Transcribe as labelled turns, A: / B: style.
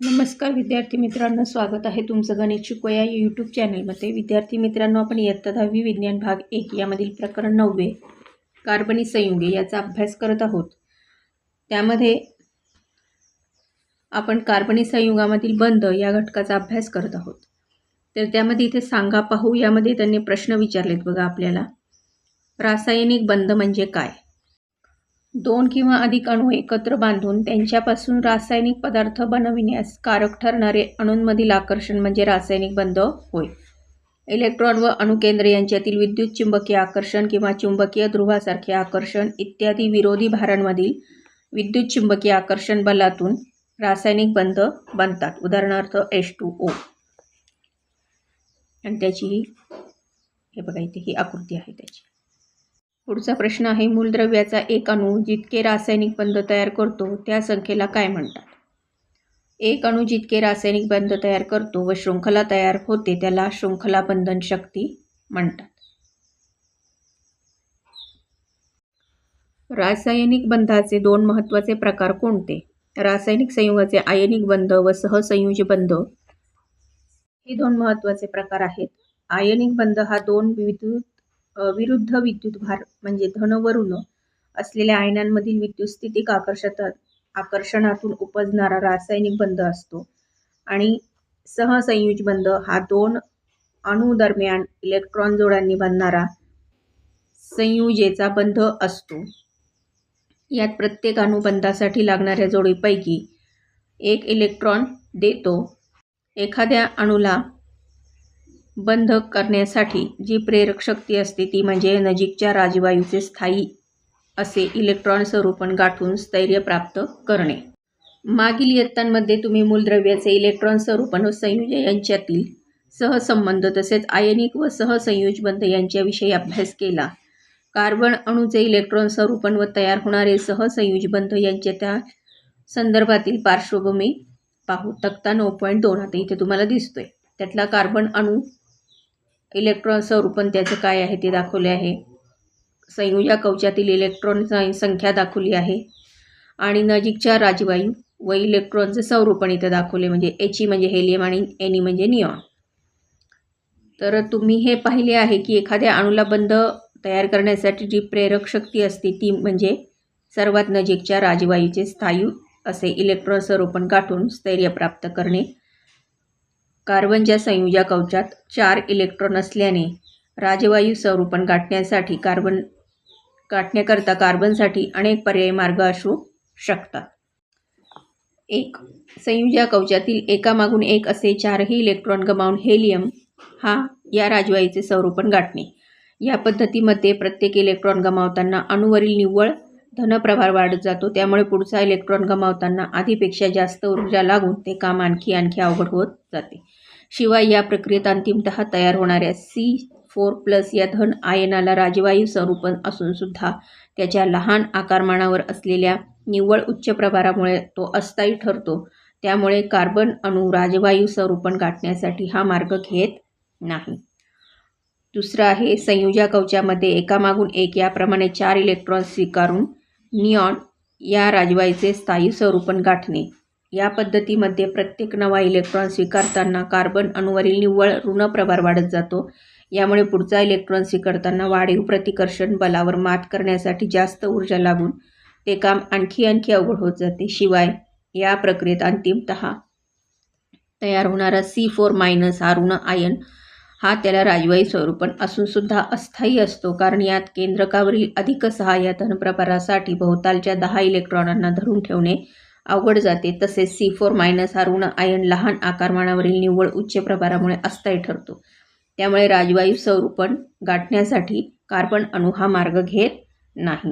A: नमस्कार विद्यार्थी मित्रांनो, स्वागत आहे तुमचं गणित शिकूया या यूट्यूब चॅनलमध्ये। विद्यार्थी मित्रांनो, आपण इयत्ता 10वी विज्ञान भाग 1 यामधील प्रकरण 9 कार्बनी संयुगे याचा अभ्यास करत आहोत। त्यामध्ये आपण कार्बनी संयुगामधील बंध या घटकाचा अभ्यास करत आहोत। तर त्यामध्ये इथे सांगा पाहू यामध्ये त्यांनी प्रश्न विचारलेत बघा आपल्याला। रासायनिक बंध म्हणजे काय? दोन किंवा अधिक अणू एकत्र बांधून त्यांच्यापासून रासायनिक पदार्थ बनविण्यास कारक ठरणारे अणूंमधील आकर्षण म्हणजे रासायनिक बंध होय। इलेक्ट्रॉन व अणुकेंद्र यांच्यातील विद्युत चुंबकीय आकर्षण किंवा चुंबकीय ध्रुवासारखे आकर्षण इत्यादी विरोधी भारांमधील विद्युत चुंबकीय आकर्षण बलातून रासायनिक बंध बनतात। उदाहरणार्थ H2O। आणि त्याची हे बघा इथे ही आकृती आहे त्याची। पुढचा प्रश्न आहे, मूलद्रव्याचा एक अणू जितके रासायनिक बंध तयार करतो त्या संख्येला काय म्हणतात? एक अणू जितके रासायनिक बंध तयार करतो व शृंखला तयार होते त्याला शृंखला बंधन शक्ती म्हणतात। रासायनिक बंधाचे दोन महत्त्वाचे प्रकार कोणते? रासायनिक संयुगाचे आयनिक बंध व सहसंयोजी बंध हे दोन महत्त्वाचे प्रकार आहेत। आयनिक बंध हा दोन विरुद्ध विद्युतभार म्हणजे धन व ऋण असलेल्या आयनांमधील विद्युतस्थितिक आकर्षणातून उपजणारा रासायनिक बंध असतो। आणि सहसंयोजी बंध हा दोन अणू दरम्यान इलेक्ट्रॉन जोड्यांनी बनणारा संयुजेचा बंध असतो। यात प्रत्येक अणू बंधासाठी लागणाऱ्या जोडीपैकी एक इलेक्ट्रॉन देतो। एखाद्या अणूला बंध करण्यासाठी जी प्रेरक शक्ती असते ती म्हणजे नजीकच्या राजवायूचे स्थायी असे इलेक्ट्रॉन स्वरूपण गाठून स्थैर्य प्राप्त करणे। मागील इयत्तांमध्ये तुम्ही मूलद्रव्याचे इलेक्ट्रॉन स्वरूपण व संयुज यांच्यातील सहसंबंध तसेच आयनिक व सहसंयोजी बंध यांच्याविषयी अभ्यास केला। कार्बन अणूचे इलेक्ट्रॉन स्वरूपण व तयार होणारे सहसंयोजी बंध यांच्या त्या संदर्भातील पार्श्वभूमी पाहू। तक्ता 9.2 आता इथे तुम्हाला दिसतोय। त्यातला कार्बन अणू इलेक्ट्रॉन स्वरूपण त्याचं काय आहे ते दाखवले आहे। संयुजा कवचातील इलेक्ट्रॉन संख्या दाखवली आहे आणि नजीकच्या राजवायू व इलेक्ट्रॉनचे स्वरूपण इथे दाखवले म्हणजे He म्हणजे हेलियम आणि Ne म्हणजे निऑन। तर तुम्ही हे पाहिले आहे की एखाद्या अणूला बंध तयार करण्यासाठी जी प्रेरक शक्ती असते ती म्हणजे सर्वात नजीकच्या राजवायूचे स्थायी असे इलेक्ट्रॉन स्वरूपण गाठून स्थैर्य प्राप्त करणे। कार्बनच्या संयुजा कवचात 4 इलेक्ट्रॉन असल्याने राजवायू स्वरूपण गाठण्याकरता कार्बनसाठी अनेक पर्यायी मार्ग असू शकतात। 1. संयुजा कवचातील एकामागून एक असे 4ही इलेक्ट्रॉन गमावून हेलियम या राजवायूचे स्वरूपण गाठणे। या पद्धतीमध्ये प्रत्येक इलेक्ट्रॉन गमावताना अणूवरील निव्वळ धनप्रभार वाढत जातो। त्यामुळे पुढचा इलेक्ट्रॉन गमावताना आधीपेक्षा जास्त ऊर्जा लागून ते काम आणखी अवघड होत जाते। शिवाय या प्रक्रियेत अंतिमतः तयार होणाऱ्या C4+ या धन आयनाला राजवायू स्वरूपण असून सुद्धा त्याच्या लहान आकारमानावर असलेल्या निव्वळ उच्च प्रभारामुळे तो अस्थायी ठरतो। त्यामुळे कार्बन अणू राजवायू स्वरूपण गाठण्यासाठी हा मार्ग घेत नाही। दुसरा आहे, संयुजा कवचामध्ये एकामागून एक याप्रमाणे 4 इलेक्ट्रॉन स्वीकारून निऑन या राजवायूचे स्थायी स्वरूपण गाठणे। या पद्धतीमध्ये प्रत्येक नवा इलेक्ट्रॉन स्वीकारताना कार्बन अणूवरील निव्वळ ऋण प्रभार वाढत जातो। यामुळे पुढचा इलेक्ट्रॉन स्वीकारताना वाढीव प्रतिकर्षण बलावर मात करण्यासाठी जास्त ऊर्जा लागून ते काम आणखी अवघड होत जाते। शिवाय या प्रक्रियेत अंतिमतः तयार होणारा C4- हा ऋण आयन हा त्याला राजवायू स्वरूपण असून सुद्धा अस्थायी असतो, कारण यात केंद्रकावरील अधिक 6 या धनप्रभारासाठी भोवतालच्या 10 इलेक्ट्रॉनांना धरून ठेवणे अवघड जाते। तसेच C4- हा ऋण आयन लहान आकारमानावरील निव्वळ उच्च प्रभारामुळे अस्थायी ठरतो। त्यामुळे राजवायू स्वरूपण गाठण्यासाठी कार्बन अणू हा मार्ग घेत नाही।